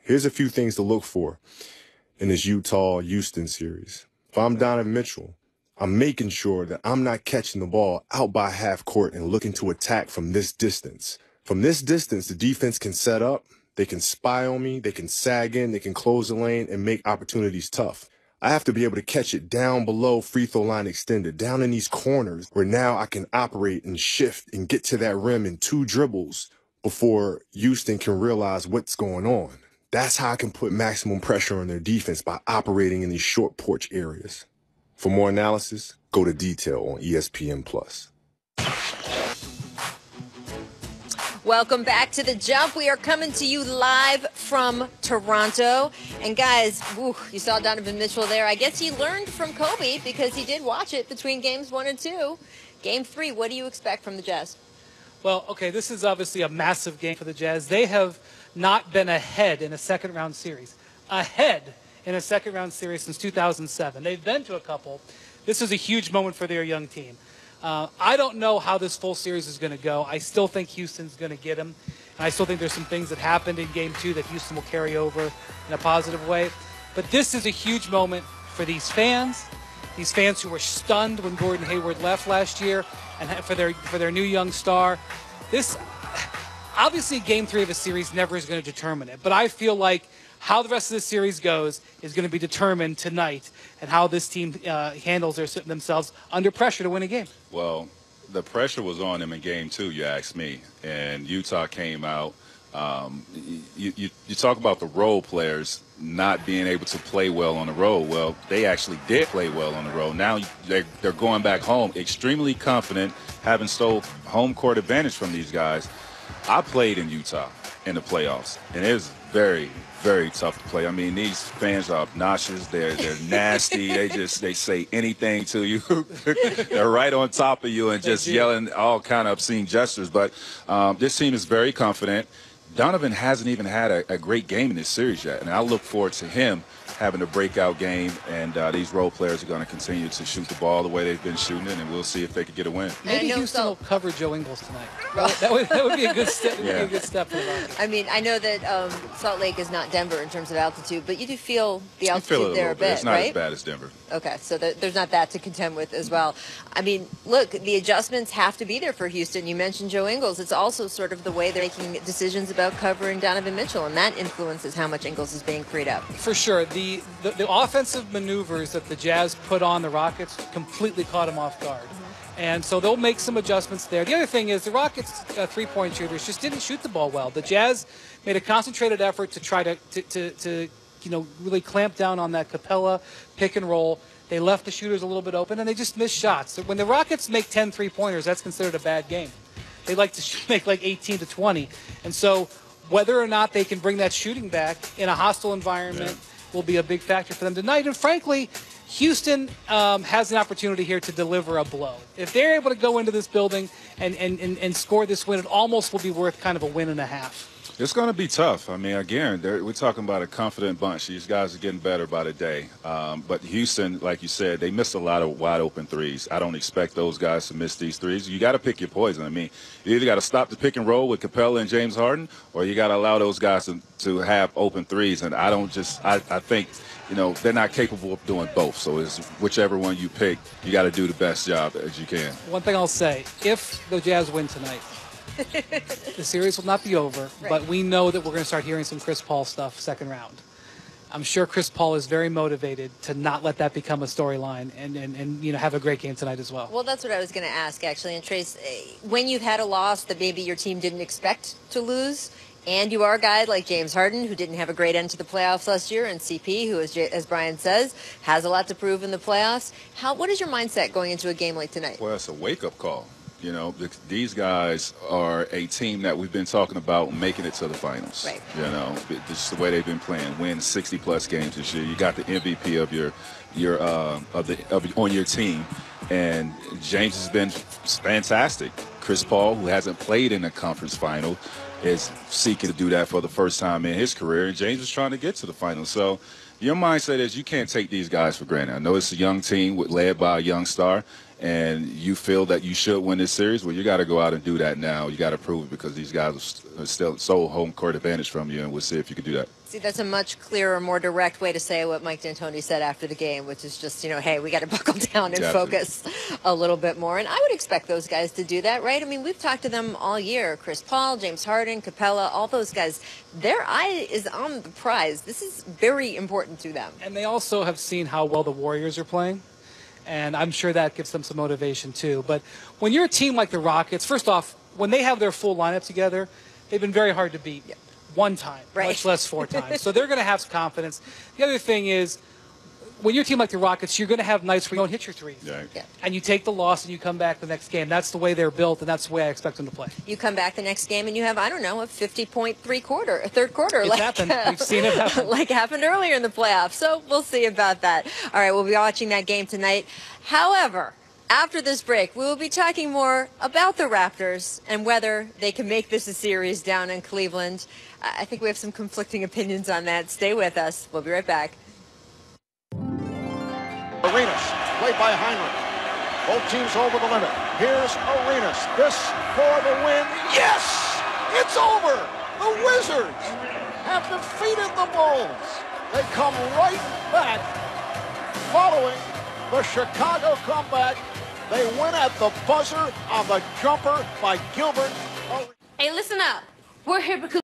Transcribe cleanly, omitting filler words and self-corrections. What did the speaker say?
Here's a few things to look for in this Utah-Houston series. If I'm Donovan Mitchell, I'm making sure that I'm not catching the ball out by half court and looking to attack from this distance. From this distance, the defense can set up, they can spy on me, they can sag in, they can close the lane and make opportunities tough. I have to be able to catch it down below free throw line extended, down in these corners where now I can operate and shift and get to that rim in 2 dribbles before Houston can realize what's going on. That's how I can put maximum pressure on their defense, by operating in these short porch areas. For more analysis, go to Detail on ESPN+. Welcome back to The Jump. We are coming to you live from Toronto. And guys, you saw Donovan Mitchell there. I guess he learned from Kobe because he did watch it between games 1 and 2. Game 3, what do you expect from the Jazz? Well, okay, this is obviously a massive game for the Jazz. They have not been ahead in a second-round series. Ahead in a second-round series since 2007. They've been to a couple. This is a huge moment for their young team. I don't know how this full series is going to go. I still think Houston's going to get him. And I still think there's some things that happened in Game 2 that Houston will carry over in a positive way. But this is a huge moment for these fans who were stunned when Gordon Hayward left last year, and for their new young star. This, obviously, Game 3 of a series never is going to determine it. But I feel like how the rest of the series goes is going to be determined tonight, and how this team handles themselves under pressure to win a game. Well, the pressure was on them in Game 2, you ask me, and Utah came out. You talk about the role players not being able to play well on the road. Well, they actually did play well on the road. Now they're going back home extremely confident, having stole home court advantage from these guys. I played in Utah in the playoffs, and it was very, very tough to play. I mean, these fans are obnoxious. They're nasty. They say anything to you. They're right on top of you and just yelling all kind of obscene gestures. But this team is very confident. Donovan hasn't even had a great game in this series yet, and I look forward to him having a breakout game, and these role players are going to continue to shoot the ball the way they've been shooting it, and we'll see if they can get a win. Maybe Houston will cover Joe Ingles tonight. That would be a good step. For the Rockets. I mean, I know that Salt Lake is not Denver in terms of altitude, but you do feel the altitude there a bit, It's not right? as bad as Denver. Okay, so there's not that to contend with as well. I mean, look, the adjustments have to be there for Houston. You mentioned Joe Ingles. It's also sort of the way they're making decisions about covering Donovan Mitchell, and that influences how much Ingles is being freed up. For sure. The offensive maneuvers that the Jazz put on the Rockets completely caught them off guard. And so they'll make some adjustments there. The other thing is the Rockets' three-point shooters just didn't shoot the ball well. The Jazz made a concentrated effort to try to really clamp down on that Capella pick and roll. They left the shooters a little bit open, and they just missed shots. When the Rockets make 10 three-pointers, that's considered a bad game. They like to make like 18 to 20. And so whether or not they can bring that shooting back in a hostile environment will be a big factor for them tonight. And frankly, Houston has an opportunity here to deliver a blow. If they're able to go into this building and score this win, it almost will be worth kind of a win and a half. It's going to be tough. I mean, again, we're talking about a confident bunch. These guys are getting better by the day. But Houston, like you said, they missed a lot of wide-open threes. I don't expect those guys to miss these threes. You got to pick your poison. I mean, you either got to stop the pick and roll with Capella and James Harden, or you got to allow those guys to have open threes. And I think, they're not capable of doing both. So it's whichever one you pick, you got to do the best job as you can. One thing I'll say, if the Jazz win tonight, the series will not be over, but we know that we're going to start hearing some Chris Paul stuff second round. I'm sure Chris Paul is very motivated to not let that become a storyline and have a great game tonight as well. Well, that's what I was going to ask, actually. And Trace, when you've had a loss that maybe your team didn't expect to lose, and you are a guy like James Harden, who didn't have a great end to the playoffs last year, and CP, who, as Brian says, has a lot to prove in the playoffs, what is your mindset going into a game like tonight? Well, it's a wake-up call. These guys are a team that we've been talking about making it to the finals. Right. This is the way they've been playing. Win 60-plus games this year. You got the MVP on your team, and James has been fantastic. Chris Paul, who hasn't played in a conference final, is seeking to do that for the first time in his career, and James is trying to get to the finals. So your mindset is you can't take these guys for granted. I know it's a young team led by a young star, and you feel that you should win this series, well, you got to go out and do that now. You got to prove it because these guys are still so home court advantage from you, and we'll see if you can do that. See, that's a much clearer, more direct way to say what Mike D'Antoni said after the game, which is just, hey, we got to buckle down and focus a little bit more. And I would expect those guys to do that, right? I mean, we've talked to them all year. Chris Paul, James Harden, Capella, all those guys, their eye is on the prize. This is very important to them. And they also have seen how well the Warriors are playing. And I'm sure that gives them some motivation, too. But when you're a team like the Rockets, first off, when they have their full lineup together, they've been very hard to beat one time, much less 4 times. So they're going to have some confidence. The other thing is, when you're a team like the Rockets, you're going to have nights where you don't hit your threes. Yeah. And you take the loss and you come back the next game. That's the way they're built, and that's the way I expect them to play. You come back the next game and you have, I don't know, a 50-point third quarter. It's happened. We've seen it happen. Like happened earlier in the playoffs. So we'll see about that. All right, we'll be watching that game tonight. However, after this break, we will be talking more about the Raptors and whether they can make this a series down in Cleveland. I think we have some conflicting opinions on that. Stay with us. We'll be right back. Arenas, played by Heinrich. Both teams over the limit. Here's Arenas. This for the win. Yes! It's over! The Wizards have defeated the Bulls. They come right back following the Chicago comeback. They win at the buzzer on the jumper by Gilbert. Hey, listen up. We're here because